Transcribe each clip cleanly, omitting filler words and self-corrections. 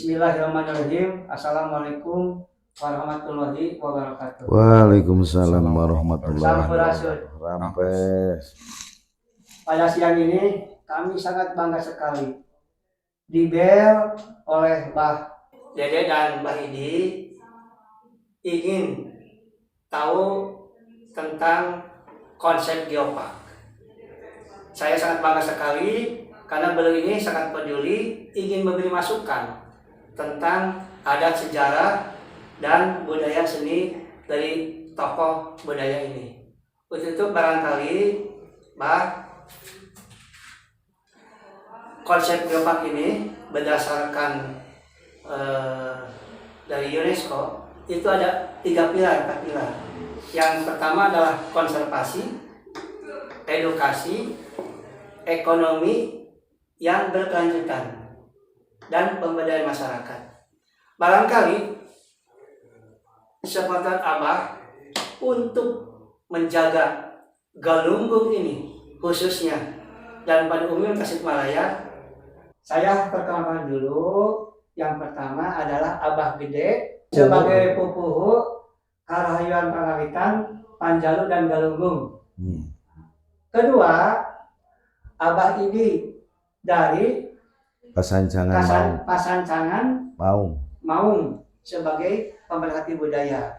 Bismillahirrahmanirrahim. Assalamualaikum warahmatullahi wabarakatuh. Waalaikumsalam warahmatullahi Sampurasun. wabarakatuh. Rampes. Pada siang ini kami sangat bangga sekali dibel oleh Mbah Dede dan Mbah Hidi ingin tahu tentang konsep geopark. Saya sangat bangga sekali karena beliau ini sangat peduli ingin memberi masukan tentang adat, sejarah, dan budaya seni dari tokoh budaya ini. Untuk itu barangkali Mbak, konsep geopark ini berdasarkan dari UNESCO itu ada 4 pilar. Yang pertama adalah konservasi, edukasi, ekonomi yang berkelanjutan, dan pemberdayaan masyarakat. Barangkali kesempatan Abah untuk menjaga Galunggung ini khususnya dan pada umumnya Tasikmalaya, saya perkenalkan dulu. Yang pertama adalah Abah Gede sebagai pupuhu Karahayuan Pangawitan, Panjalu, dan Galunggung. Kedua, Abah Idi dari Pasancangan Maung sebagai pemerhati budaya.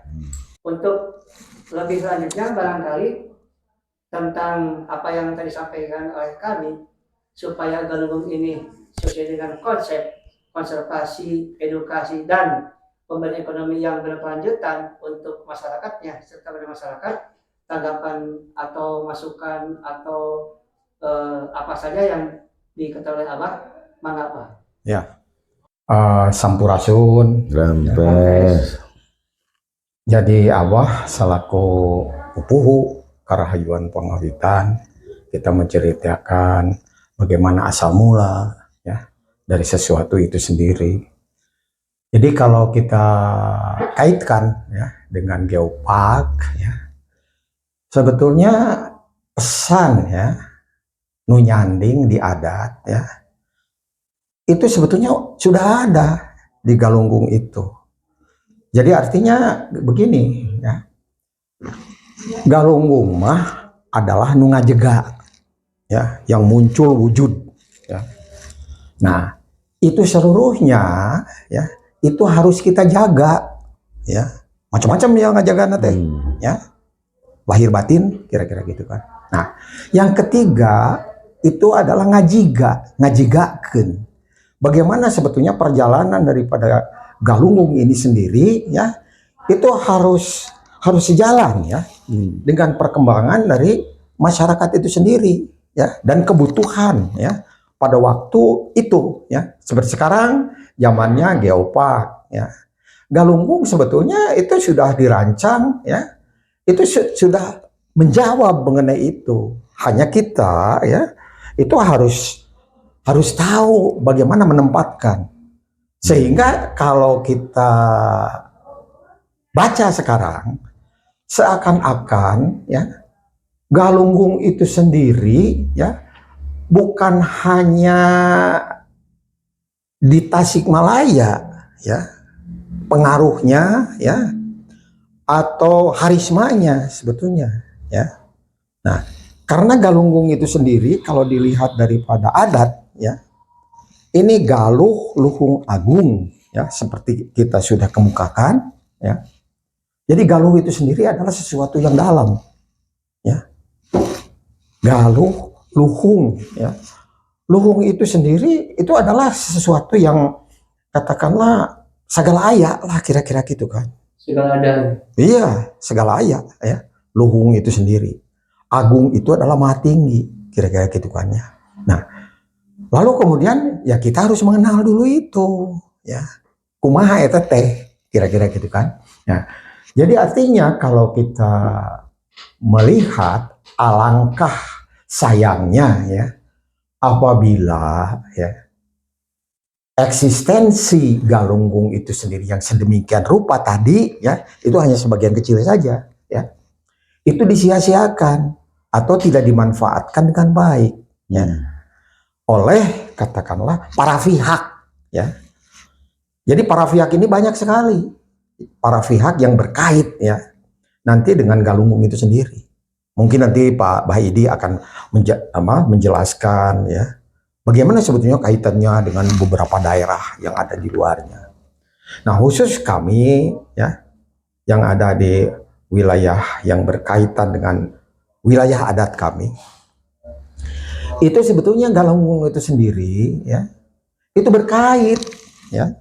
Untuk lebih lanjutnya barangkali tentang apa yang tadi disampaikan oleh kami, supaya Galunggung ini sesuai dengan konsep konservasi, edukasi, dan pemberdayaan ekonomi yang berkelanjutan untuk masyarakatnya serta pada masyarakat, tanggapan atau masukan atau apa saja yang diketahui Abah, mengapa? Ya, Sampurasun. Rampes. Jadi Abah selaku pupuhu Karahayuan Pangawitan, kita menceritakan bagaimana asal mula ya dari sesuatu itu sendiri. Jadi kalau kita kaitkan ya dengan geopark ya, sebetulnya pesan ya nunyanding di adat ya itu sebetulnya sudah ada di Galunggung itu. Jadi artinya begini ya, Galunggung mah adalah nu ngajega ya, yang muncul wujud ya. Nah itu seluruhnya ya itu harus kita jaga ya, macam-macam ya ngajaga nate ya, lahir batin kira-kira gitu kan. Nah yang ketiga itu adalah ngajigakeun. Bagaimana sebetulnya perjalanan daripada Galunggung ini sendiri ya, itu harus sejalan ya dengan perkembangan dari masyarakat itu sendiri ya, dan kebutuhan ya pada waktu itu ya. Seperti sekarang zamannya geopark ya, Galunggung sebetulnya itu sudah dirancang ya, itu sudah menjawab mengenai itu. Hanya kita ya itu harus tahu bagaimana menempatkan, sehingga kalau kita baca sekarang seakan-akan ya Galunggung itu sendiri ya bukan hanya di Tasikmalaya ya pengaruhnya ya atau harismanya sebetulnya ya. Nah karena Galunggung itu sendiri kalau dilihat daripada adat ya, ini Galuh Luhung Agung ya, seperti kita sudah kemukakan ya. Jadi Galuh itu sendiri adalah sesuatu yang dalam ya. Galuh Luhung ya, Luhung itu sendiri itu adalah sesuatu yang katakanlah segala aya lah kira-kira gitu kan. Segala ada. Iya, segala aya ya. Luhung itu sendiri. Agung itu adalah maha tinggi, kira-kira gitu kan ya. Nah, lalu kemudian ya kita harus mengenal dulu itu ya. Kumaha eta teh, kira-kira gitu kan. Nah, jadi artinya kalau kita melihat alangkah sayangnya ya apabila ya eksistensi Galunggung itu sendiri yang sedemikian rupa tadi ya, itu hanya sebagian kecil saja ya. Itu disia-siakan atau tidak dimanfaatkan dengan baik ya oleh katakanlah para pihak ya Jadi para pihak ini banyak sekali, para pihak yang berkait ya, nanti dengan Galunggung itu sendiri. Mungkin nanti Pak Bahidi akan menjelaskan ya, bagaimana sebetulnya kaitannya dengan beberapa daerah yang ada di luarnya. Nah, khusus kami ya, yang ada di wilayah yang berkaitan dengan wilayah adat kami, itu sebetulnya Galunggung itu sendiri ya, itu berkait ya,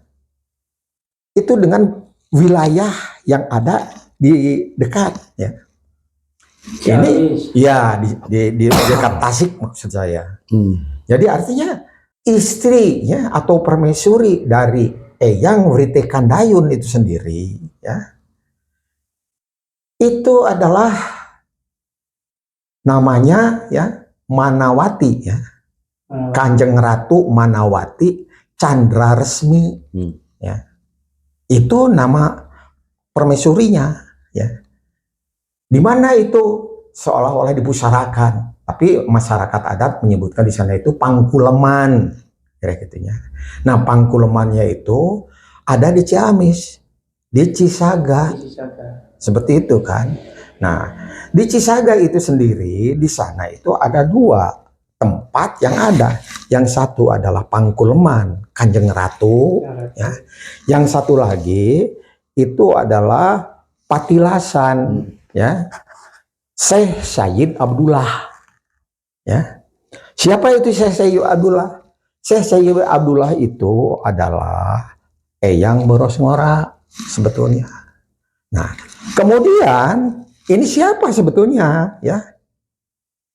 itu dengan wilayah yang ada di dekat ya. Ini ya di dekat Tasik maksud saya. Jadi artinya istrinya atau permaisuri dari Eyang Write Kandayun itu sendiri ya, itu adalah namanya ya Manawati ya, Kanjeng Ratu Manawati Chandra Resmi ya, itu nama permaisurinya ya. Di mana itu seolah-olah dipusarakan, tapi masyarakat adat menyebutkan di sana itu Pangkuleman, kira-kiranya. Nah, Pangkulemannya itu ada di Ciamis, di Cisaga, seperti itu kan. Nah, di Cisaga itu sendiri, di sana itu ada dua tempat yang ada. Yang satu adalah Pangkuleman, Kanjeng Ratu, ya. Yang satu lagi itu adalah Patilasan, ya, Syekh Sayyid Abdullah, ya. Siapa itu Syekh Sayyid Abdullah? Syekh Sayyid Abdullah itu adalah Eyang Boros Ngora sebetulnya. Nah, kemudian ini siapa sebetulnya, ya?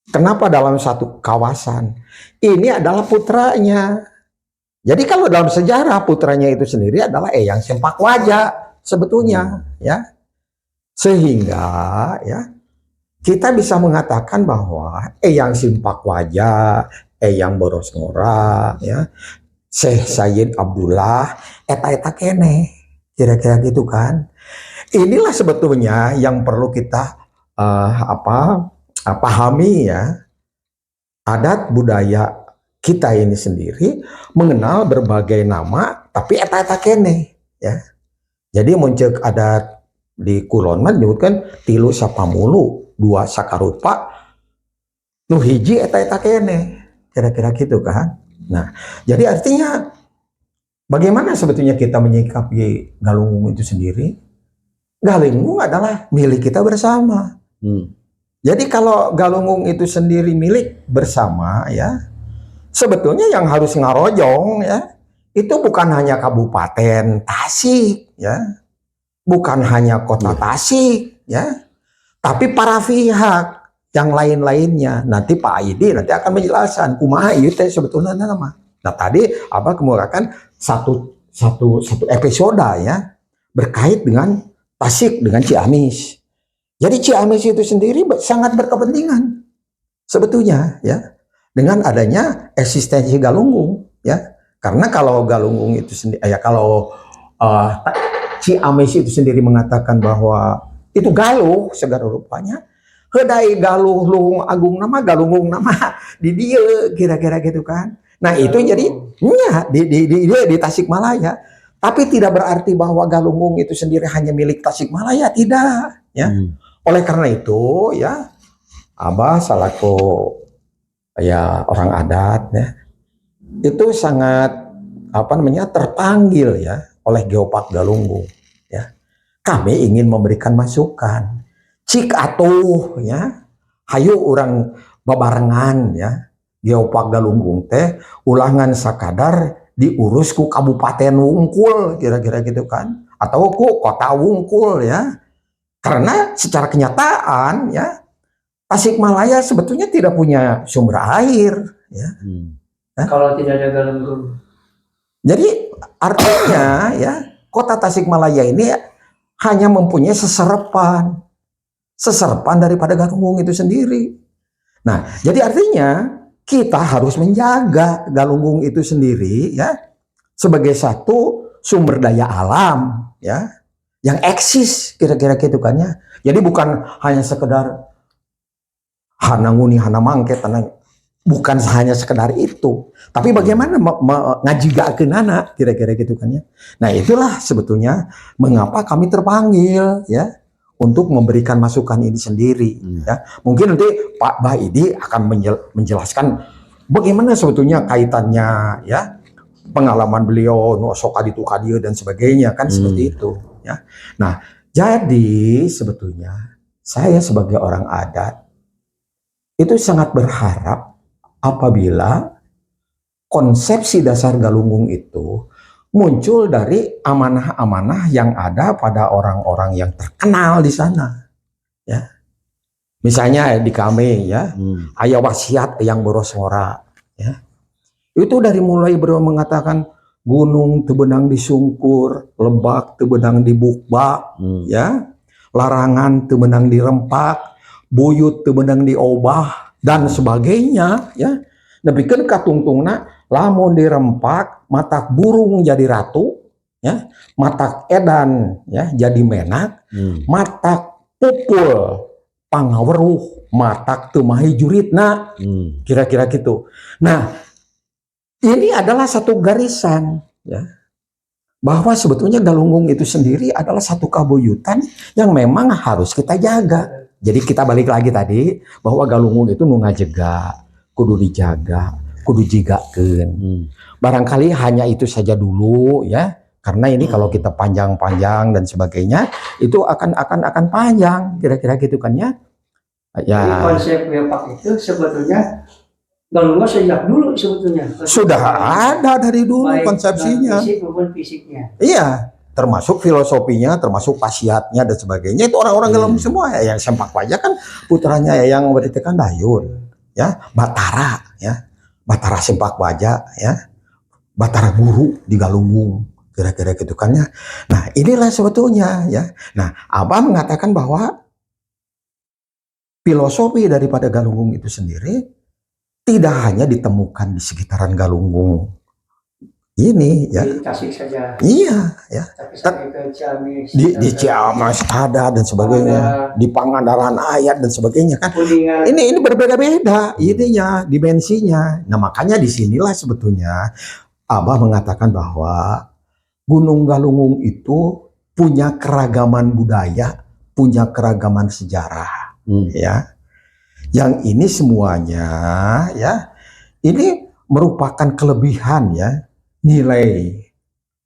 Kenapa dalam satu kawasan? Ini adalah putranya. Jadi kalau dalam sejarah putranya itu sendiri adalah Eyang Sempakwaja sebetulnya, ya. Sehingga ya kita bisa mengatakan bahwa Eyang Sempakwaja, Eyang Boros Ngora, ya, Syekh Sayyid Abdullah, eta kene, kira-kira gitu kan. Inilah sebetulnya yang perlu kita pahami ya, adat budaya kita ini sendiri mengenal berbagai nama, tapi eta kene, ya. Jadi muncul adat di Kulon mah menyebutkan 3 sapamulu, 2 sakarupa, nu hiji eta kene, kira-kira gitu kan. Nah, jadi artinya bagaimana sebetulnya kita menyikapi Galunggung itu sendiri? Galunggung adalah milik kita bersama. Jadi kalau Galunggung itu sendiri milik bersama ya, sebetulnya yang harus ngarojong ya, itu bukan hanya Kabupaten Tasik ya, bukan hanya Kota Tasik ya, tapi para pihak yang lain-lainnya. Nanti Pak Aidi nanti akan menjelaskan kumaha ieu teh sebetulnya nama. Nah, tadi Abah kemukakan satu episode ya berkait dengan Tasik dengan Ciamis. Jadi Ciamis itu sendiri sangat berkepentingan sebetulnya ya dengan adanya eksistensi Galunggung ya. Karena kalau Galunggung itu sendiri ya, kalau Ciamis itu sendiri mengatakan bahwa itu galuh segala rupanya, hedai galuh luhung agung nama Galunggung nama di dia, kira-kira gitu kan. Nah, itu jadi ya, di Tasikmalaya. Tapi tidak berarti bahwa Galunggung itu sendiri hanya milik Tasikmalaya, tidak ya. Oleh karena itu ya, Abah selaku ya orang adat ya, itu sangat terpanggil ya oleh Geopark Galunggung ya. Kami ingin memberikan masukan. Cik atuh ya, hayu orang babarengan ya. Geopark Galunggung teh ulangan sakadar diurus ku Kabupaten Wungkul, kira-kira gitu kan, atau ku Kota Wungkul ya. Karena secara kenyataan ya, Tasikmalaya sebetulnya tidak punya sumber air ya. Kalau tidak ada Galunggung. Jadi artinya ya, Kota Tasikmalaya ini hanya mempunyai seserpan daripada Galunggung itu sendiri. Nah, jadi artinya kita harus menjaga Galunggung itu sendiri ya sebagai satu sumber daya alam ya yang eksis, kira-kira gitu kan ya. Jadi bukan hanya sekedar hananguni hanamangke tanah bukan hanya sekedar itu, tapi bagaimana ngajigakeun anak kira-kira gitu kan ya. Nah, itulah sebetulnya mengapa kami terpanggil ya untuk memberikan masukan ini sendiri ya. Mungkin nanti Pak Baidi akan menjelaskan bagaimana sebetulnya kaitannya ya, pengalaman beliau no sok kaditu kadieu dan sebagainya kan seperti itu ya. Nah, jadi sebetulnya saya sebagai orang adat itu sangat berharap apabila konsepsi dasar Galunggung itu muncul dari amanah-amanah yang ada pada orang-orang yang terkenal di sana. Ya, misalnya di kami ya, aya wasiat yang borosora. Ya, itu dari mulai beliau mengatakan gunung teu beunang disungkur, lebak teu beunang dibukbak, ya, larangan teu beunang dirempak, buyut teu beunang diobah dan sebagainya ya. Nepikeun ka tungtungna lamun dirempak matak burung jadi ratu ya, matak edan ya jadi menak, matak pupul pangaweruh, matak teu mahi juritna, kira-kira gitu. Nah, ini adalah satu garisan ya, bahwa sebetulnya Galunggung itu sendiri adalah satu kabuyutan yang memang harus kita jaga. Jadi kita balik lagi tadi bahwa Galunggung itu nu ngajega, kudu dijaga, kudu jigakeun. Barangkali hanya itu saja dulu ya, karena ini kalau kita panjang-panjang dan sebagainya itu akan panjang kira-kira gitu kan ya. Ya. Jadi konsep geopark itu sebetulnya Galunggung sejak dulu sebetulnya. Sudah ada dari dulu baik konsepsinya. Fisik maupun fisiknya. Iya. Termasuk filosofinya, termasuk pasiatnya dan sebagainya, itu orang-orang Galunggung semua ya. Yang Sempak Wajah kan putranya yang beritikan Dayun ya, Batara ya, Batara Sempak Wajah ya, Batara Guru di Galunggung kira-kira gitu kan ya. Nah, inilah sebetulnya ya. Nah, Abah mengatakan bahwa filosofi daripada Galunggung itu sendiri tidak hanya ditemukan di sekitaran Galunggung ini ya. Di Tasik saja. Iya ya. Tapi sampai ke Ciamis. Di Ciamis ada dan sebagainya. Di Pangandaran Ayat dan sebagainya kan. Kuningan. Ini berbeda-beda ininya, dimensinya. Nah, makanya disinilah sebetulnya Abah mengatakan bahwa Gunung Galunggung itu punya keragaman budaya, punya keragaman sejarah ya. Yang ini semuanya ya, ini merupakan kelebihan ya, nilai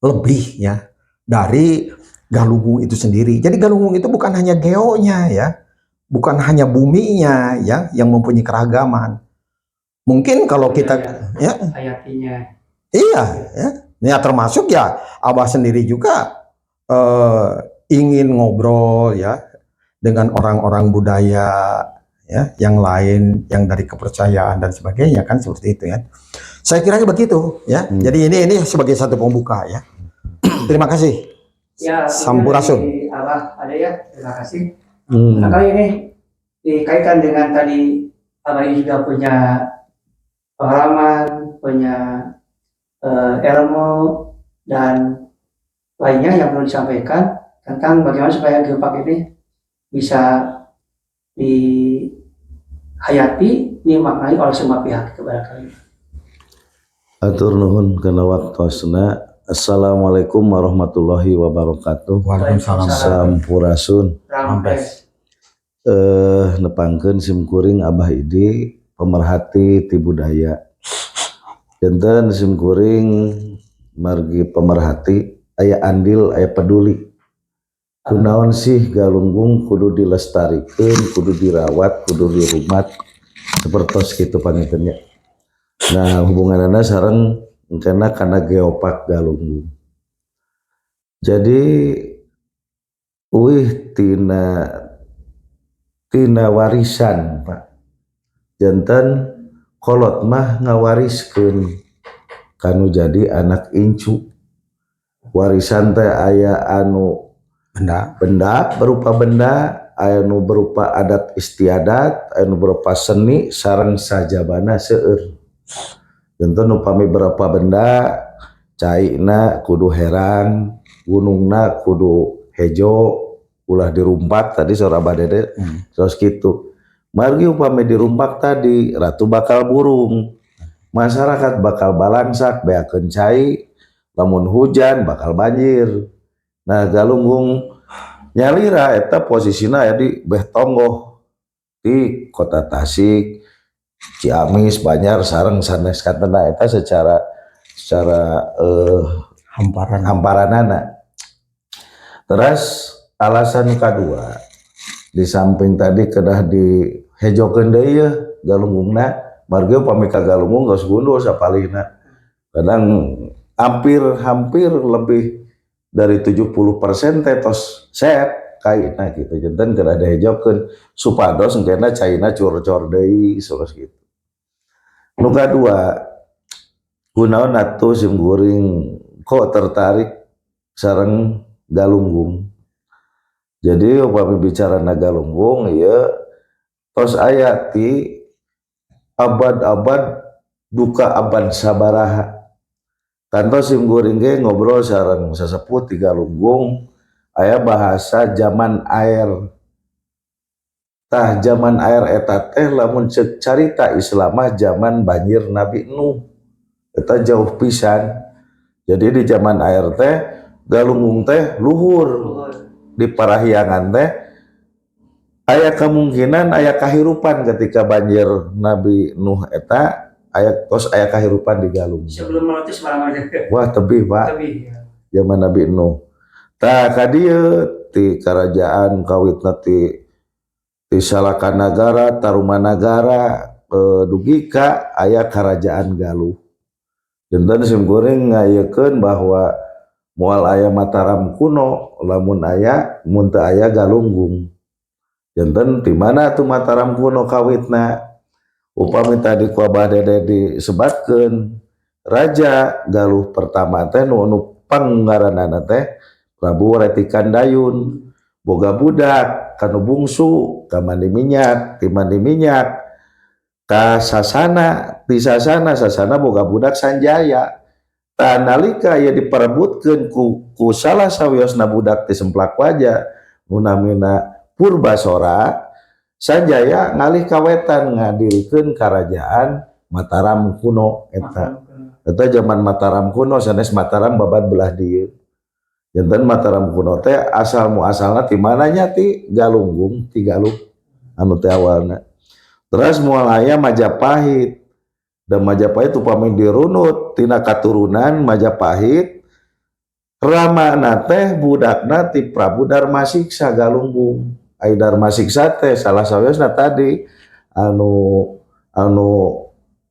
lebih ya dari Galunggung itu sendiri. Jadi Galunggung itu bukan hanya geonya ya, bukan hanya buminya ya yang mempunyai keragaman. Mungkin kalau kita ya hayatinya. Iya ya termasuk ya Abah sendiri juga ingin ngobrol ya dengan orang-orang budaya ya yang lain, yang dari kepercayaan dan sebagainya kan seperti itu ya. Saya kira begitu ya. Jadi ini sebagai satu pembuka ya. Terima kasih. Ya, Sampurasun. Abah ada ya, terima kasih. Nah, kali ini dikaitkan dengan tadi Abah ini juga punya pengalaman, punya ilmu dan lainnya yang perlu disampaikan tentang bagaimana supaya geopark ini bisa dihayati, dimaknai oleh semua pihak kepada kalian. Atur nuhun kana waktosna. Assalamualaikum warahmatullahi wabarakatuh. Waalaikumsalam. Sampurasun. Rampes. Nepangkeun simkuring Abah Idi pemerhati ti budaya. Janten simkuring margi pemerhati aya andil aya peduli. Kunaon sih Galunggung kudu dilestarikeun, kudu dirawat, kudu dirumat sapertos kitu pangintennya. Nah, hubunganana sareng engkena kana geopark Galunggung. Jadi tina warisan Pak. Janten kolot mah ngawariskeun kanu jadi anak incu. Warisan teh aya anu benda berupa benda, anu berupa adat istiadat, anu berupa seni sareng sajabana seueur. Contoh upami berupa benda, caina kudu herang, gunungna kudu hejo, ulah dirumpat tadi saudara Badede, terus gitu. Margi upami dirumpak tadi ratu bakal burung, masyarakat bakal balangsak beakeun cai, lamun hujan bakal banjir. Nah galunggung nyalira eta posisina ya di beh tonggoh di kota Tasik, Ciamis, Banjar sareng sanes katana eta secara hamparanana. Terus alasan kedua, di samping tadi kedah dihejokeun deui ya galunggungna, margi upami ka galunggung geus gundul sapalihna. Kadang hampir lebih dari 70% teh tos set kaitna gitu. Janten kedah dihejokeun supados engkena caina cor-cor deui sanes gitu. Nu kadua, kunaon atuh sim guring kok tertarik sareng galunggung. Jadi upami bicara na galunggung ya tos aya ti abad-abad duka abad sabaraha. Kantos sim guring ge ngobrol sareng sesepuh ti galunggung aya bahasa zaman air. Tah zaman air eta teh lamun ceuk carita Islamah zaman banjir Nabi Nuh. Eta jauh pisan. Jadi di zaman air teh galunggung teh luhur. Di parahyangan teh aya kemungkinan aya kahirupan ketika banjir Nabi Nuh eta aya kahirupan di galunggung. Sebelum meletus barang. Wah tebih Pak. Tebih. Zaman Nabi Nuh. Tah kadieu ti kerajaan kawitna ti Salakanagara, Tarumanagara, dugika aya kerajaan Galuh. Janten sim goreng ngayekeun bahwa moal aya Mataram kuno lamun aya mun teu aya galunggung. Janten di mana tuh Mataram kuno kawitna? Upami tadi ku Abah Dede disebatkeun raja Galuh pertama teh nu pangaranana teh Prabu Retikan Dayun, boga budak kanu bungsu ka mandi minyak, ti mandi minyak ka sasana, ti sasana boga budak Sanjaya. Tah nalika ieu diperebutkeun ku salah sawiosna budak ti Semplak Waja nu namina Purbasora, Sanjaya ngalih kawetan ngadirikeun kerajaan Mataram kuno eta. Eta zaman Mataram kuno sanes Mataram babad belah dieu. Janten Mataram kuno teh asal muasalna ti mananya ti Galunggung, ti Galuh anu teh awalna. Terus moal aya Majapahit. Dan Majapahit upami dirunut tina katurunan Majapahit, ramana teh budakna ti Prabu Darmasiksa Galunggung. Ai Darmasiksa teh salah sawiosna tadi anu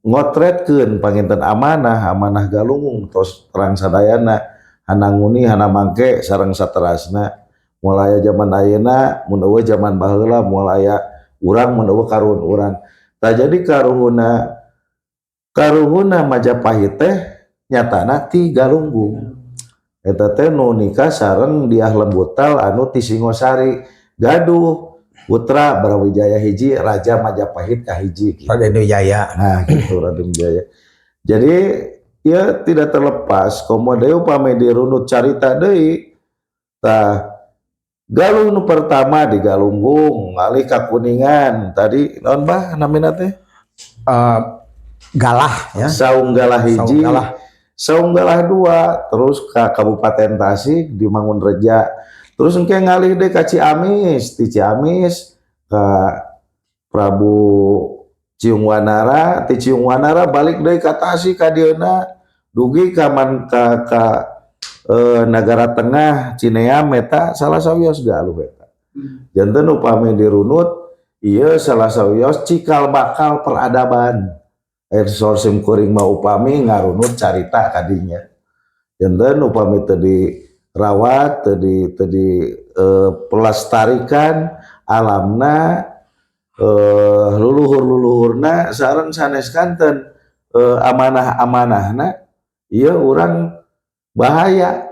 ngotretkeun panginten amanah Galunggung tos terang sadayana hananguni hana mangke sareng saterasna. Moal aya zaman ayeuna mun eueuh zaman baheula moal aya urang mun eueuh karuhun urang. Tah jadi karuhuna Majapahit teh nyatana ti Galunggung. Eta teh nu nikah sareng Diah Lembutal anu ti Singosari gaduh putra Brawijaya hiji Raja Majapahit kahiji gitu. Raden Wijaya. Nah gitu Raden Wijaya. Jadi ya tidak terlepas komodo upami dirunut carita deui tah Galuh nu pertama di Galunggung ngalih ka Kuningan tadi naon bah namina teh Galah ya. Saung Galah hiji, Saung Galah 2, terus ke Kabupaten Tasik di Mangunreja, terus engke ngalih deh ka Ciamis, ti Ciamis ke Prabu Ciungwanara, ti Ciungwanara balik deui ka Tasik ka dieuna dugi ka Nagara Tengah Cineam eta salah sawios Galuh eta. Janten upami dirunut ieu salah sawios cikal bakal peradaban. Sorsim kuring mah upami ngarunut carita kadinya. Janten upami teu dirawat, teu di pelestarikan alamna, luluhur-luluhurna sareng sanes kanten amanah-amanahna ieu urang bahaya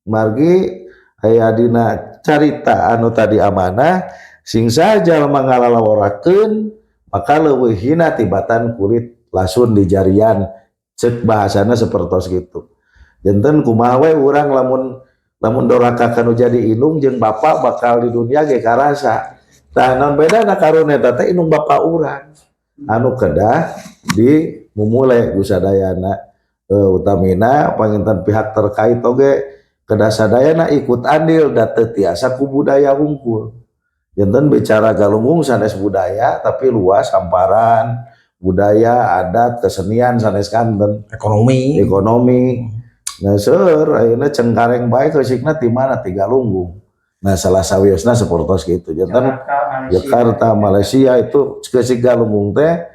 margi aya dina carita anu tadi amanah sing saja mangalalaworakeun maka leuwih hina tibatan kulit lasun di jarian cek bahasana sapertos gitu. Janten kumaha we urang lamun doraka kanu jadi indung jeung bapak bakal di dunia ge karasa Tah non beda na karunya teh inung bapak urang anu kedah di mumule gusadayana utamina panginten pihak terkait oge kedah sadayana ikut andil da teu tiasa ku budaya hungkul. Janten bicara Galunggung sanes budaya tapi luas hamparan budaya adat kesenian sanes kanten Ekonomi. Nah seueur ayeuna cengkareng bae keusikna ti mana ti Galunggung. Nah salah sawiosna sapertos kitu janten Jakarta Malaysia itu keusik Galunggung teh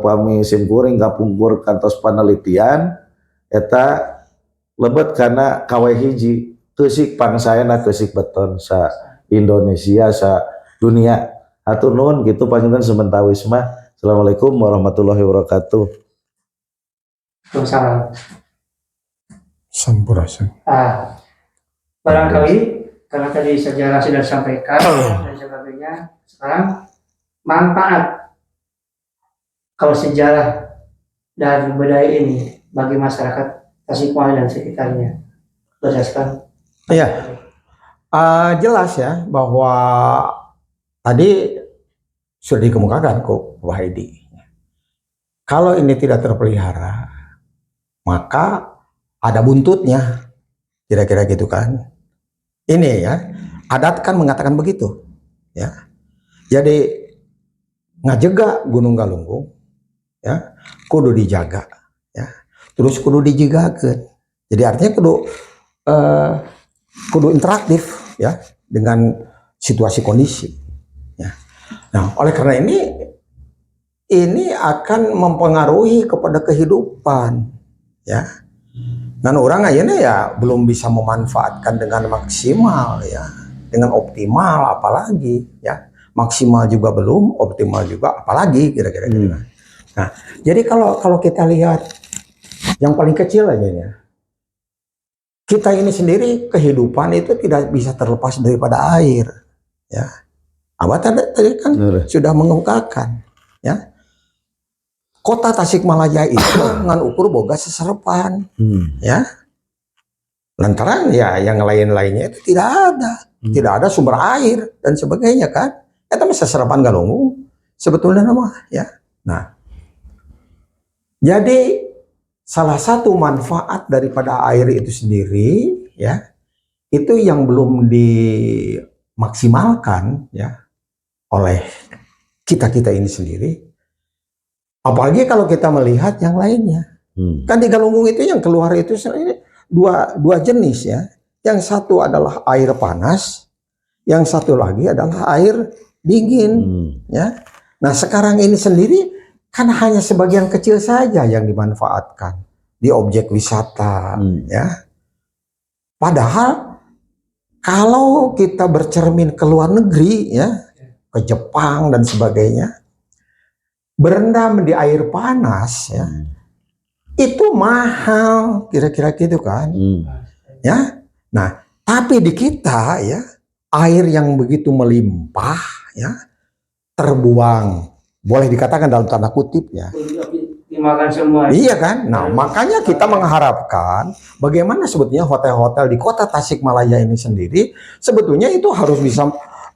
pami simkuring kapungkur kantos panelitian eta lebet kana kaweh hiji keusik pangsayana keusik beton sa Indonesia sa dunia. Hatur nuhun gitu panjenengan sementawis mah. Assalamualaikum warahmatullahi wabarakatuh. Waalaikumsalam. Sampurasun. Barangkali karena tadi sejarah sudah disampaikan dan sebagainya, sekarang manfaat kalau sejarah dan budaya ini bagi masyarakat Tasikmalaya dan sekitarnya berdasarkan Iya. Jelas ya bahwa tadi sudah dikemukakan kok Pak Heidi. Kalau ini tidak terpelihara, maka ada buntutnya, kira-kira gitu kan. Ini ya, adat kan mengatakan begitu, ya. Jadi ngajega Gunung Galunggung, ya, kudu dijaga, ya. Terus kudu dijigakeun. Jadi artinya kudu interaktif, ya, dengan situasi kondisi, ya. Nah, oleh karena ini akan mempengaruhi kepada kehidupan, ya. Dan orang akhirnya ya belum bisa memanfaatkan dengan maksimal, ya, dengan optimal apalagi, ya, maksimal juga belum, optimal juga apalagi kira-kira gitu. Nah, jadi kalau kita lihat yang paling kecil aja ya, kita ini sendiri kehidupan itu tidak bisa terlepas daripada air, ya. Abah tadi kan sudah mengemukakan, ya. Kota Tasikmalaya itu ngan ukur boga seserepan, ya. Lantaran ya yang lain-lainnya itu tidak ada sumber air dan sebagainya kan. Itu masih seserepan Galunggung sebetulnya nama, ya. Nah, jadi salah satu manfaat daripada air itu sendiri, ya, itu yang belum dimaksimalkan, ya, oleh kita ini sendiri. Apalagi kalau kita melihat yang lainnya. Kan di Galunggung itu yang keluar itu dua jenis, ya. Yang satu adalah air panas, yang satu lagi adalah air dingin, ya. Nah sekarang ini sendiri kan hanya sebagian kecil saja yang dimanfaatkan di objek wisata, ya. Padahal kalau kita bercermin ke luar negeri, ya, ke Jepang dan sebagainya, berendam di air panas, ya, itu mahal, kira-kira gitu kan, ya. Nah, tapi di kita, ya, air yang begitu melimpah, ya, terbuang, boleh dikatakan dalam tanda kutip, ya, dimakan semua. iya kan. Nah, makanya kita mengharapkan bagaimana sebetulnya hotel-hotel di kota Tasikmalaya ini sendiri sebetulnya itu harus bisa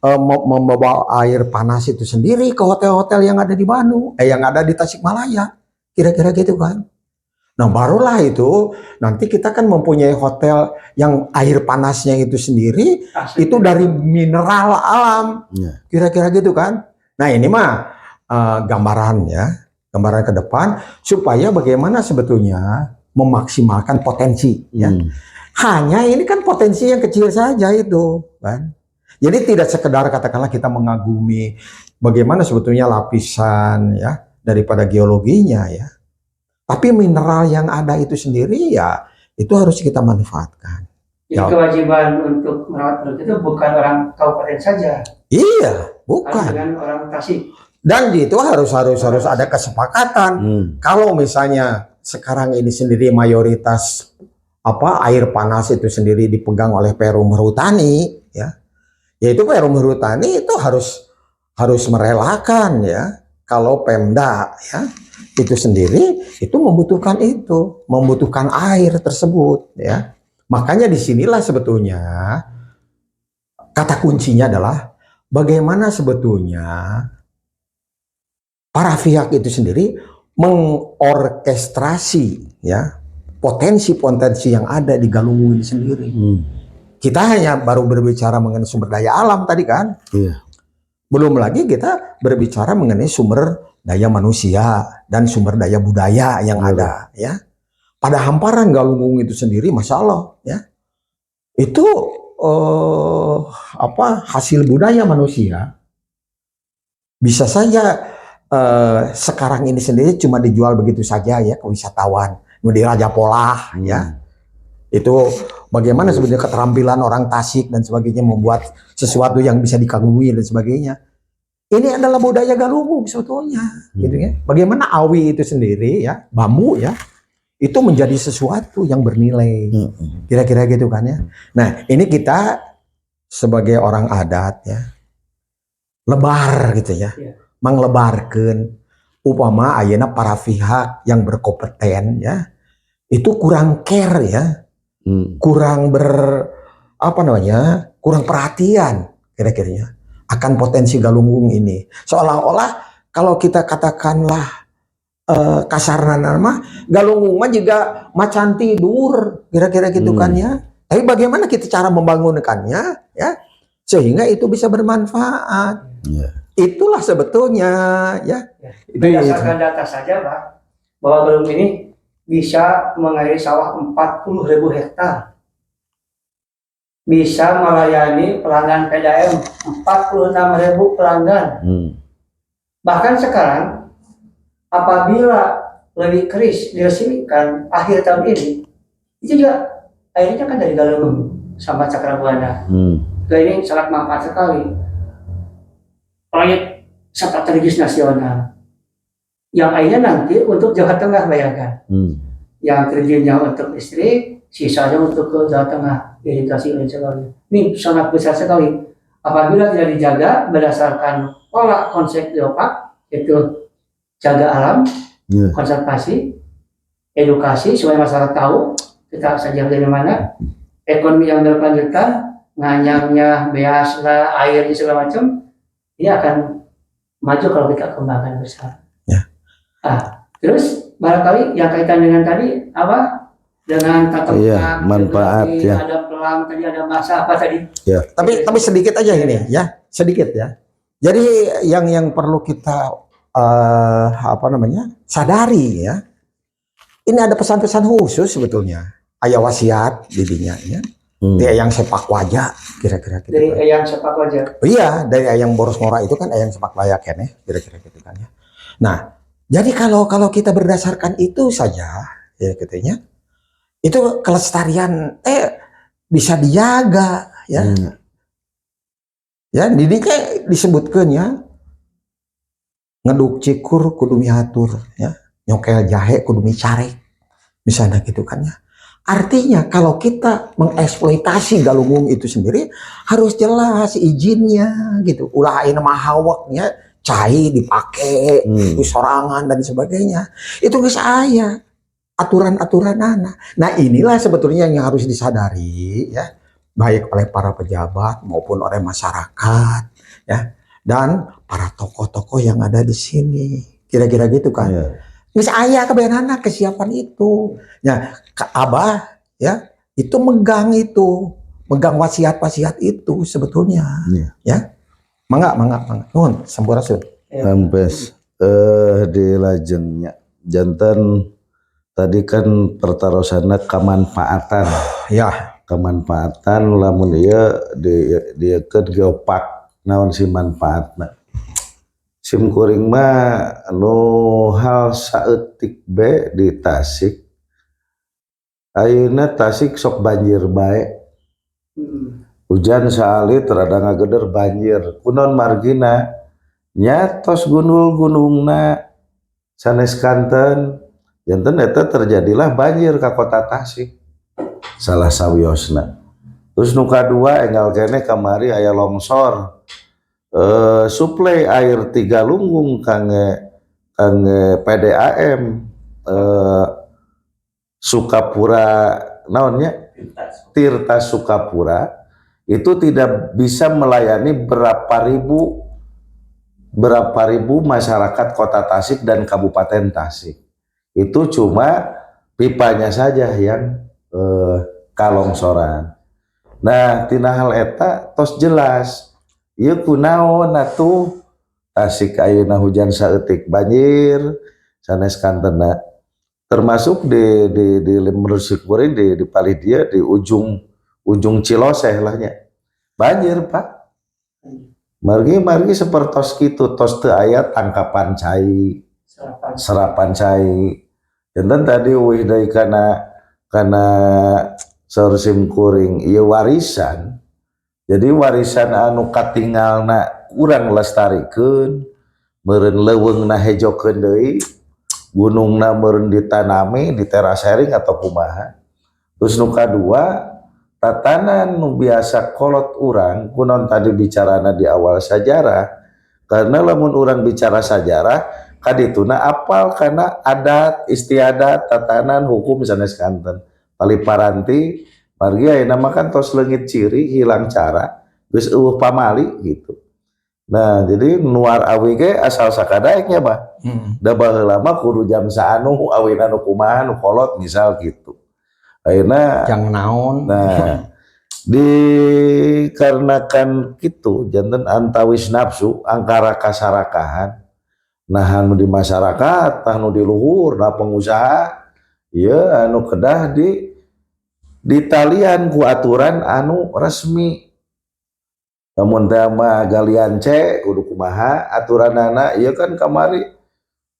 membawa air panas itu sendiri ke hotel-hotel yang ada di Bandung, yang ada di Tasikmalaya, kira-kira gitu kan. Nah barulah itu nanti kita kan mempunyai hotel yang air panasnya itu sendiri itu dari mineral alam, kira-kira gitu kan. Nah ini mah gambaran, ya, gambaran ke depan supaya bagaimana sebetulnya memaksimalkan potensi, ya. Hanya ini kan potensi yang kecil saja itu kan. Jadi tidak sekedar katakanlah kita mengagumi bagaimana sebetulnya lapisan, ya, daripada geologinya, ya. Tapi mineral yang ada itu sendiri, ya, itu harus kita manfaatkan. Jadi kewajiban untuk merawat itu bukan orang kabupaten saja. Iya, bukan. Dengan orang Tasik. Dan itu harus ada kesepakatan. Kalau misalnya sekarang ini sendiri mayoritas air panas itu sendiri dipegang oleh Perum Perhutani, ya. Yaitu Perum Perhutani itu harus merelakan, ya, kalau Pemda, ya, itu sendiri itu membutuhkan air tersebut, ya. Makanya disinilah sebetulnya kata kuncinya adalah bagaimana sebetulnya para pihak itu sendiri mengorkestrasi ya potensi-potensi yang ada di Galunggung ini sendiri. Kita hanya baru berbicara mengenai sumber daya alam tadi kan. Iya. Belum lagi kita berbicara mengenai sumber daya manusia dan sumber daya budaya yang ada ya. Pada hamparan Galunggung itu sendiri, masya Allah ya, itu hasil budaya manusia. Bisa saja sekarang ini sendiri cuma dijual begitu saja ya ke wisatawan, di Raja Polah ya. Itu bagaimana sebenarnya keterampilan orang Tasik dan sebagainya membuat sesuatu yang bisa dikagumi dan sebagainya. Ini adalah budaya Galunggung sebetulnya, gitu ya. Bagaimana awi itu sendiri ya, bambu ya, itu menjadi sesuatu yang bernilai, kira-kira gitu kan ya. Nah, ini kita sebagai orang adat ya, lebar gitu ya, manglebarkeun upama ayeuna para pihak yang berkompeten ya, itu kurang care ya. Kurang kurang perhatian kira-kiranya akan potensi Galunggung ini. Seolah-olah kalau kita katakanlah kasarna nama Galunggung mah juga macan tidur kira-kira gitu kan ya. Tapi bagaimana kita cara membangunkannya ya sehingga itu bisa bermanfaat. Itulah sebetulnya ya. Berdasarkan data saja Pak, bahwa Galunggung ini bisa mengairi sawah 40.000 hektar. Bisa melayani pelanggan PDAM 46.000 pelanggan. Bahkan sekarang apabila lebih keris diresmikan akhir tahun ini, itu juga airnya kan dari Galunggung sampai Cakrabuana. Ini sangat manfaat sekali. Proyek strategis nasional yang akhirnya nanti untuk Jawa Tengah, bayangkan. Yang terjunnya untuk listrik, sisanya untuk ke Jawa Tengah, irigasi dan sebagainya. Ini sangat besar sekali. Apabila tidak dijaga berdasarkan pola konsep Geopark, itu jaga alam, konservasi, edukasi supaya masyarakat tahu kita saja dari mana, ekonomi yang berkelanjutan, nganyangnya, beasnya, airnya segala macam, ini akan maju kalau kita kembangkan bersama. Terus barangkali yang kaitan dengan tadi apa? Dengan tata manfaat ya. Ada pelang tadi, ada masa apa tadi? Ya. Tapi sedikit aja ini ya, sedikit ya. Jadi yang perlu kita sadari ya. Ini ada pesan-pesan khusus sebetulnya. Aya wasiat didinya ya. Dari yang sepak wajah kira-kira gitu. Dari yang sepak wajah. Oh, iya, dari yang boros ngora itu kan yang sepak wajah kan ya, kira-kira gitu kan ya. Nah, jadi kalau kita berdasarkan itu saja ya katanya, itu kelestarian bisa dijaga ya. Ya, ini kayak disebutkan ya. Ngeduk cikur kudu mihatur ya. Nyokel jahe kudu micarek. Misalnya gitu kan ya. Artinya kalau kita mengeksploitasi Galunggung itu sendiri harus jelas izinnya gitu. Ulah ayeuna mah hawaknya cai dipakai, di sorangan dan sebagainya. Itu geus aya aturan-aturan anak. Nah, inilah sebetulnya yang harus disadari ya, baik oleh para pejabat maupun oleh masyarakat ya, dan para tokoh-tokoh yang ada di sini. Kira-kira gitu kan. Geus aya kebenaran kesiapan itu. Ya, Abah ya, itu megang wasiat-wasiat itu sebetulnya. Ya. Mangga. Nuhun, sampurasun. Sampes di lajengnya jantan tadi kan pertarosana kemanfaatan. Ya, kemanfaatan lamun ieu dia ke Geopark naon si manfaatna. Sim kuring mah anu hal saeutik be di Tasik. Ayeuna Tasik sok banjir bae. Hujan salit rada ngageder banjir. Kunon margina nyatos gunung-gunungna sanes kanten janten eta terjadilah banjir ka kota Tasik. Salah sawiosna. Terus nu kadua enggal kene kamari aya longsor. Suplai air ti Galunggung kangge PDAM Sukapura naonnya Tirta Sukapura itu tidak bisa melayani berapa ribu masyarakat Kota Tasik dan Kabupaten Tasik. Itu cuma pipanya saja yang kalongsoran. Nah, tina hal eta tos jelas. Ieu kunaon atuh Tasik ayeuna hujan saeutik banjir sanes kantena. Termasuk di menurut kuring di Palidia di ujung Ciloseh lahnya. Banjir, Pak. Margi sepertos kitu tos teu aya tangkapan cai, serapan cai. Enten tadi eueuh deui kana saursim kuring ieu warisan. Jadi warisan anu katinggalna urang lestarikeun, meureun leuweungna hejokeun deui, gunungna meureun ditanami, diterasering atau kumaha. Terus nu kadua, tatanan nu biasa kolot urang, kunon tadi bicarana di awal sajarah, karena lamun urang bicara sajarah, kadituna apal karena adat, istiadat, tatanan, hukum sanes kanten. Paliparanti, margi ayeuna mah kan tos leungit ciri, hilang cara, geus eueuh pamali gitu. Nah, jadi nuar awi ge asal sakadaeknya mah. Da baheula mah kudu jam saanu awina nu kumaha nu kolot misal gitu. Ayeuna Jangan naon. nah dikarenakan gitu janten antawis nafsu angkara kasarakahan nah anu di masyarakat anu di luhur nah pengusaha ya anu kedah di talian ku aturan anu resmi. Namun teh mah galian ce kudu kumaha aturanana ieu kan kamari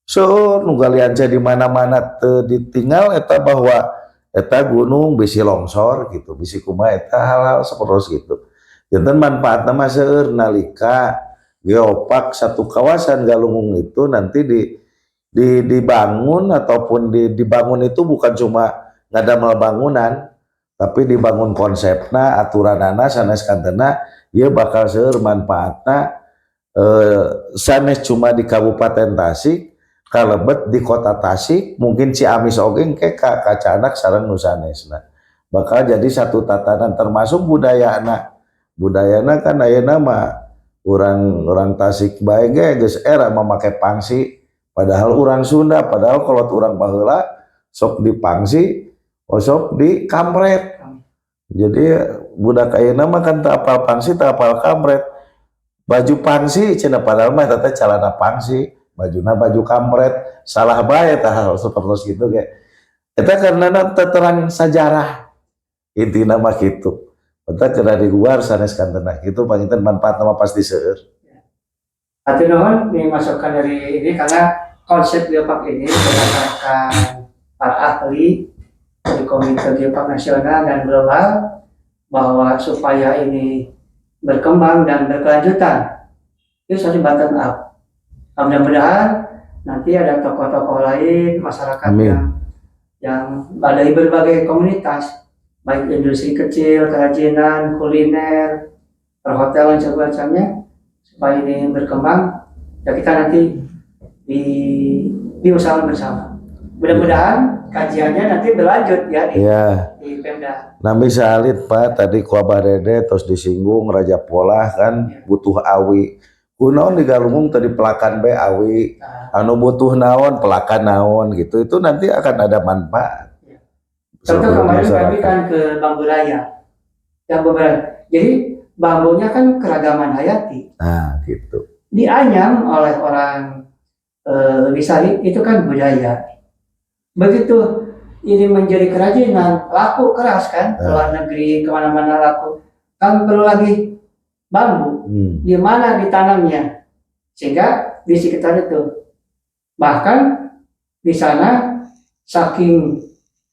seueur nu galian ce di mana-mana teu ditinggal eta bahwa eta gunung bisi longsor gitu, bisi kumaha eta hal-hal sapertos gitu. Janten manfaatna mah seueur nalika geopark satu kawasan Galunggung itu nanti dibangun ataupun dibangun itu bukan cuma ngadamel bangunan, tapi dibangun konsepna, aturanana sanes kantena ieu bakal seueur manfaatna sanes cuma di Kabupaten Tasik, kalebet di Kota Tasik, mungkin Ciamis oge engke ka Canak sareng nu sanesna. Bakal jadi satu tatanan termasuk budayana kan ayeuna mah urang Tasik bae ge geus era mamake pangsi, padahal urang Sunda, padahal kalau urang baheula sok di pangsi, sok di kamret. Jadi budak ayeuna mah kan teu apal pangsi, teu apal kamret. Baju pangsi cenah padahal mah eta calana pangsi, bajuna baju kamret, salah bae tah seperti gitu ge. Eta karena terang sejarah. Intina mah kitu. Eta kena diguar sanes kantena kitu panginten manfaatna mah pasti seueur. Atuh nuhun dimasukkan dari ini karena konsep geopark ini berdasarkan para ahli dari Komite Geopark Nasional dan Global bahwa supaya ini berkembang dan berkelanjutan itu harus bottom up. Mudah-mudahan nanti ada tokoh-tokoh lain masyarakat yang dari berbagai komunitas baik industri kecil, kerajinan, kuliner, perhotelan sebagainya supaya ini berkembang ya kita nanti diusahakan bersama. Mudah-mudahan kajiannya nanti berlanjut ya di Pemda. Nami salit Pak tadi ku Abah Dede terus disinggung Raja Polah kan butuh awi. Kunaon di Galunggung tadi pelakan be awi. Anu butuh naon pelakan naon gitu. Itu nanti akan ada manfaat. Contoh kemarin kami kan ke Bambu Raya. Yang beberapa. Jadi bambunya kan keragaman hayati. Nah, gitu. Dianyam oleh orang Bisari itu kan budaya. Begitu ini menjadi kerajinan, laku keras kan, ke luar negeri, kemana-mana laku. Kan perlu lagi bambu, di mana ditanamnya, sehingga di sekitar itu. Bahkan di sana saking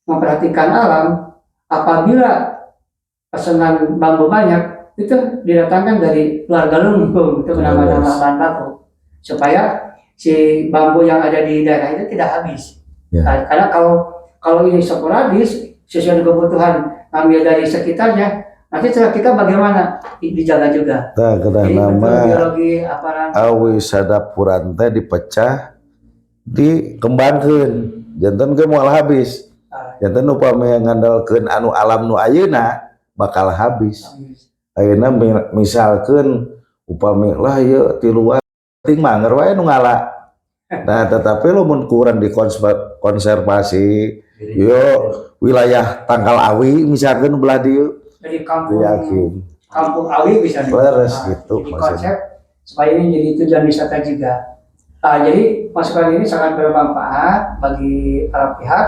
memperhatikan alam, apabila pesanan bambu banyak, itu didatangkan dari luar Galunggung, itu nama-nama bahan baku, supaya si bambu yang ada di daerah itu tidak habis. Karena kalau ini sporadis sesuai dengan kebutuhan ambil dari sekitarnya, nanti cara kita bagaimana dijaga juga. Nah, jadi nama biologi aparan awi sadapuran teh dipecah, dikembangkan, janten ke moal habis. Janten upami ngandalkeun anu alam nu ayeuna bakal habis. ayeuna misalkan upami lah ya ti luar ting manger wae nu ngala. Nah tetapi lamun kurang konservasi yo wilayah Tangkal Awi misalkan belah dieu Jadi kampung yakin kampung Awi bisa leres gitu jadi maksudnya. konsep supaya ini jadi tujuan wisata juga. Jadi masukan ini sangat bermanfaat bagi para pihak,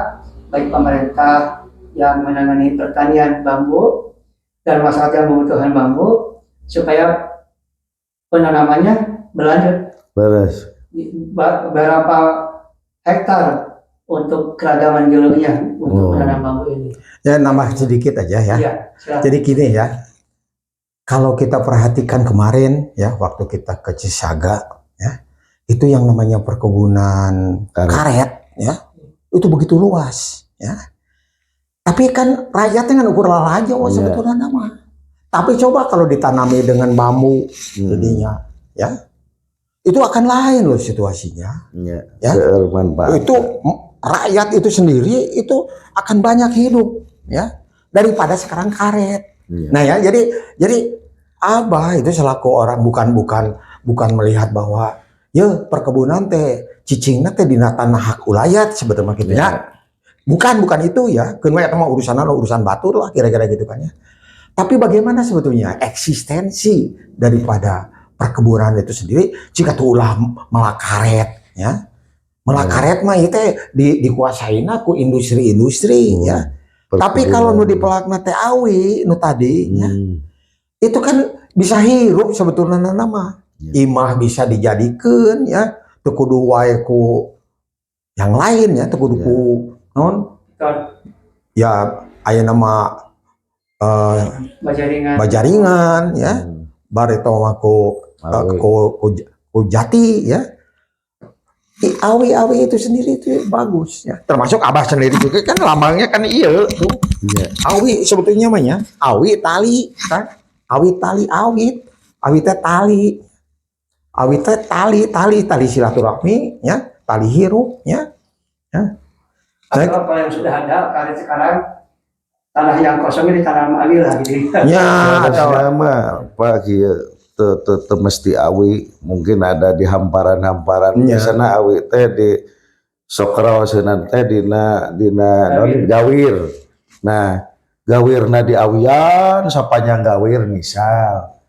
baik pemerintah yang menangani pertanian bambu dan masyarakat yang membutuhkan bambu supaya penanamannya berlanjut. Leres. Berapa hektar untuk keragaman geologinya untuk menanam bambu ini? Ya nambah sedikit aja ya. Iya, silakan. Jadi gini ya, kalau kita perhatikan kemarin ya waktu kita ke Cisaga ya, itu yang namanya perkebunan karet ya, itu begitu luas ya. Tapi kan rakyatnya kan ukur aja sebetulnya nama. Tapi coba kalau ditanami dengan bambu jadinya ya, itu akan lain loh situasinya. Ya. Itu rakyat itu sendiri itu akan banyak hidup ya daripada sekarang karet. Nah ya, jadi Abah itu selaku orang bukan melihat bahwa ya perkebunan teh cicingna teh dina tanah hak ulayat sebetulnya gitu ya. Bukan itu ya, kenapa eta mah urusan batur lah kira-kira gitu kan ya. Tapi bagaimana sebetulnya eksistensi daripada perkebunan itu sendiri jika tuh ulah malah karet ya. Malah karet mah itu dikuasain ku industri-industri ya. Tapi kalau nu dipelakna teh awi nu tadi ya, itu kan bisa hirup sebetulnya nama. Imah bisa dijadikan ya, teu kudu wae ku yang lain ya, teu kudu ku non ya aya nama bajaringan ya. Barito mah ku jati ya. Awi itu sendiri itu bagus ya. Termasuk Abah sendiri juga kan lambangnya kan iya tuh. Awi sebetulnya namanya awi tali kan. Awi tali awit. Awi teh tali. Awi teh tali silaturahmi ya, tali hirup ya. Ya. Atau apa yang sudah ada karet sekarang tanah yang kosong ini tanam awi lah gitu. Ya, atau nama Pak kieu mesti awi, mungkin ada di hamparan-hamparan biasana awi teh di sokrawaseunna teh dina gawir. Nah, gawirna di awian sapanjang gawir misal.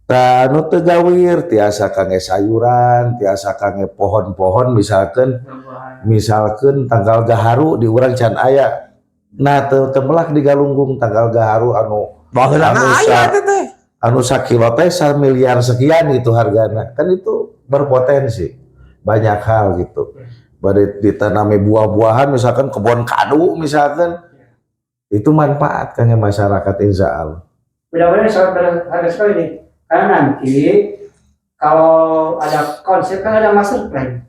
Tah nu teu gawir tiasa kangge sayuran, tiasa kangge pohon-pohon misalkeun tanggal gaharu di urang can aya. Nah, teu melak di Galunggung tanggal gaharu anu sakilo teh 1 miliar sekian itu hargana. Kan itu berpotensi banyak hal gitu. Bade ditanami buah-buahan misalkan kebun kadu misalkan itu manfaat kangge masyarakat insyaallah. Mudah-mudahan sangat berharga sekali nih. Karena nanti kalau ada konsep kan ada master plan.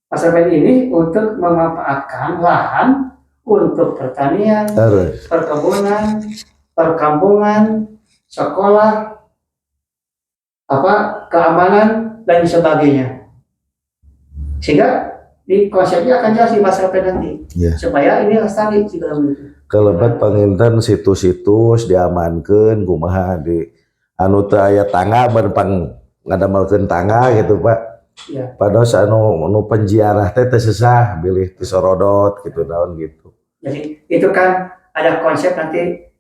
Master plan ini untuk memanfaatkan lahan untuk pertanian, perkebunan, perkampungan, sekolah, keamanan dan sebagainya. Sehingga di konsepnya akan jelas di master plan nanti. Supaya ini lestari segala macam. Kelebat panginten situs-situs diamankan kumaha di anu teu aya tangga berpang ngadamelkeun tangga gitu Pak. Pados anu penziarah teh teu sesah bilih ti Sorodot gitu daun gitu. Jadi itu kan ada konsep nanti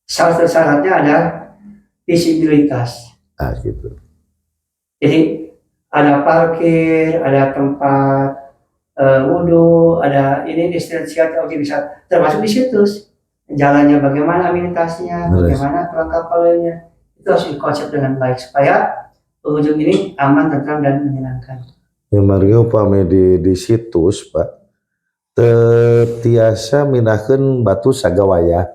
salah satu syaratnya ada visibilitas. Gitu. Jadi ada parkir, ada tempat wudhu, ada ini istilah bisa termasuk di situs. Jalannya bagaimana, amenitasnya, bagaimana perlengkapannya, itu harus dikonsep dengan baik supaya pengunjung ini aman, tentram dan menyenangkan. Ya Mario pame di situs Pak. Tiasa minahkeun batu sagawaya.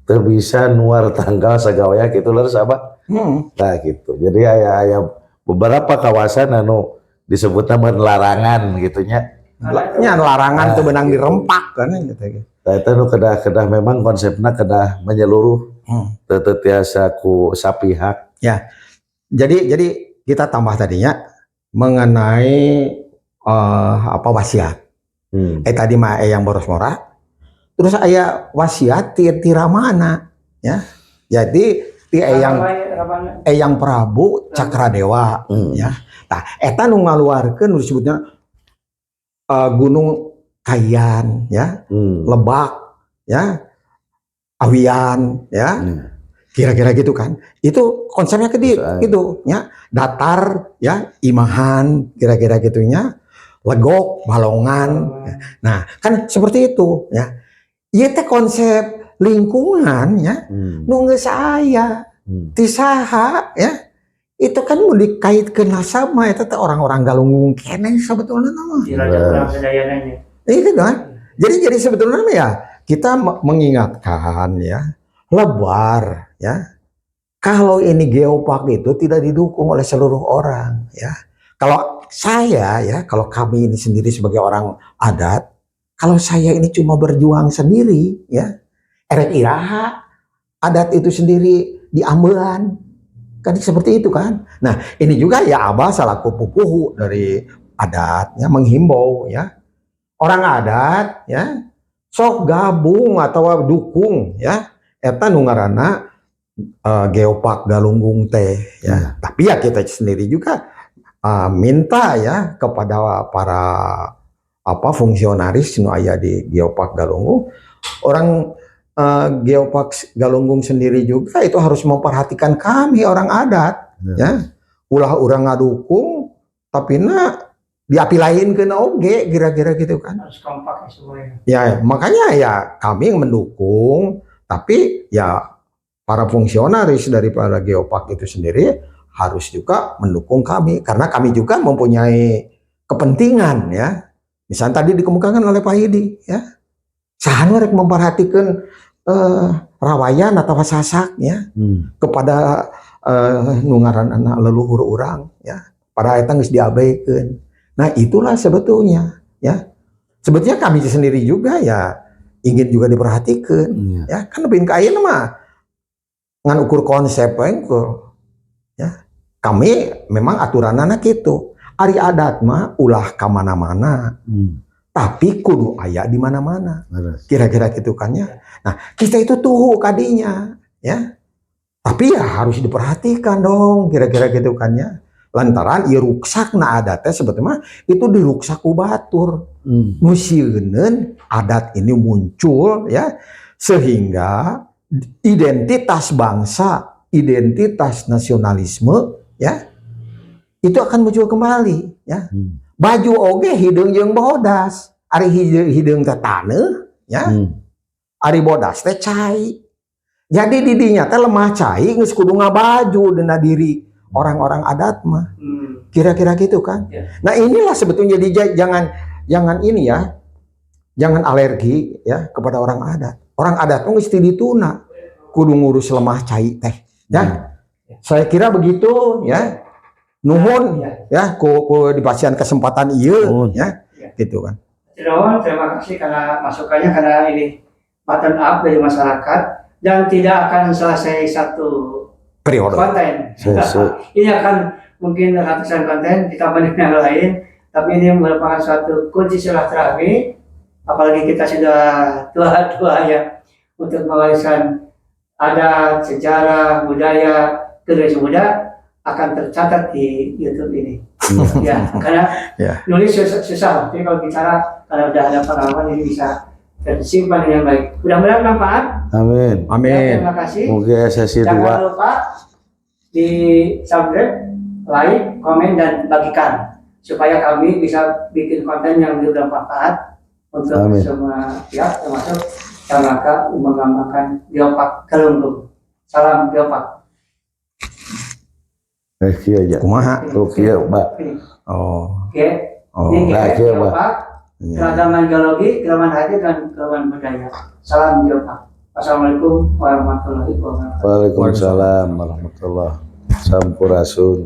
Teu bisa nuar tanggal sagawaya kitu leres apa? Nah gitu. Jadi aya beberapa kawasan anu disebutna larangan gitunya. Nya larangan tuh benang dirempak kan gitu. Nah itu nu kedah memang konsepnya kedah menyeluruh. Teu tiasa ku sapihak. Ya. Jadi kita tambah tadinya mengenai wasiat. Tadi mah yang boros mora. Terus aya wasiat ti ramana ya. Jadi ti Eyang Prabu Cakradewa ya. Tah eta nu ngaluarkeun nu disebutnya Gunung Kayan ya, Lebak ya, Awian ya. Kira-kira gitu kan. Itu konsepnya gitu ya. Datar ya, Imahan kira-kira gitunya. Legok, Balongan. Nah, kan seperti itu ya. Ieu teh konsep lingkungan ya. Nu geus aya ti saha ya. Itu kan mau dikaitkeun sama eta teh orang-orang Galunggung keneh sebetulna mah. Itu kan. Jadi sebetulnya ya kita mengingatkan ya, Lebar ya. Kalau ini geopark itu tidak didukung oleh seluruh orang ya. Kalau saya ya, kalau kami ini sendiri sebagai orang adat, kalau saya ini cuma berjuang sendiri ya, erek iraha adat itu sendiri diambelan. Kan seperti itu kan. Nah, ini juga ya Abah selaku pupuhu dari adatnya menghimbau ya. Orang adat ya, sok gabung atau dukung ya. Eta nu ngaranna geopark Galunggung teh ya. Tapi ya kita sendiri juga minta ya kepada para fungsionaris nu aya di geopark Galunggung, orang geopark Galunggung sendiri juga itu harus memperhatikan kami orang adat ya. Ulah urang ngadukung tapi diapilain ke oge kira-kira gitu kan. Harus kompak semuanya. Ya makanya ya kami yang mendukung, tapi ya para fungsionaris daripada geopark itu sendiri harus juga mendukung kami karena kami juga mempunyai kepentingan ya. Misalnya tadi dikemukakan oleh Pak Hidi ya. Sahan rek memperhatikan rawayan atau sasak ya kepada nungaran anak leluhur orang ya. Pada eta geus diabaikeun. Nah, itulah sebetulnya ya. Sebetulnya kami sendiri juga ya ingin juga diperhatikan ya. Kan lebih ka ayeuna mah ngan ukur konsep engko ya. Kami memang aturanana kitu. Ari adat mah ulah ka mana-mana. Tapi kudu aya di mana-mana. Kira-kira gitu kan ya. Nah, kita itu tuh kadinya ya. Tapi ya harus diperhatikan dong, kira-kira gitu kan ya. Lantaran ieu ruksakna adatnya sebetulnya itu diruksak ku batur. Nu sieun adat ini muncul ya sehingga identitas bangsa, identitas nasionalisme ya itu akan muncul kembali ya. Baju oge hideung jeung bodas. Ari hideung teh taneuh ya. Ari bodas teh cai. Jadi di dinya teh lemah cai geus kudu ngabaju dina diri orang-orang adat mah. Kira-kira gitu kan. Nah, inilah sebetulnya jadi jangan ini ya. Jangan alergi ya kepada orang adat. Orang adat tuh mesti dituna. Kudu ngurus lemah cai teh. Ya. Saya kira begitu ya. Nuhun ya ku dipasihan kesempatan ieu ya. Gitu kan. Terima kasih karena masukannya karena ini bottom up dari masyarakat dan tidak akan selesai satu periode konten. Ini akan mungkin ratusan konten ditambah dengan yang lain, tapi ini merupakan suatu kunci silaturahmi. Apalagi kita sudah tua-tua ya untuk mewariskan adat, sejarah, budaya generasi muda akan tercatat di YouTube ini. Ya, karena nulis susah, tapi kalau bicara kalau udah ada pengalaman ini bisa tersimpan dengan baik. Mudah-mudahan bermanfaat. Amin. Amin. Terima kasih. Mungkin sesi 2. Jangan lupa di subscribe, like, komen, dan bagikan supaya kami bisa bikin konten yang bermanfaat untuk semua pihak, termasuk dalam rangka mengembangkan geopark Galunggung. Salam geopark. Kieu aja. Kumaha? Kieu, Mbak. Oke. Ini geopark, keragaman geologi, keragaman hati, dan keragaman budaya. Salam geopark. Assalamualaikum warahmatullahi wabarakatuh. Waalaikumsalam warahmatullahi wabarakatuh. Sampurasun.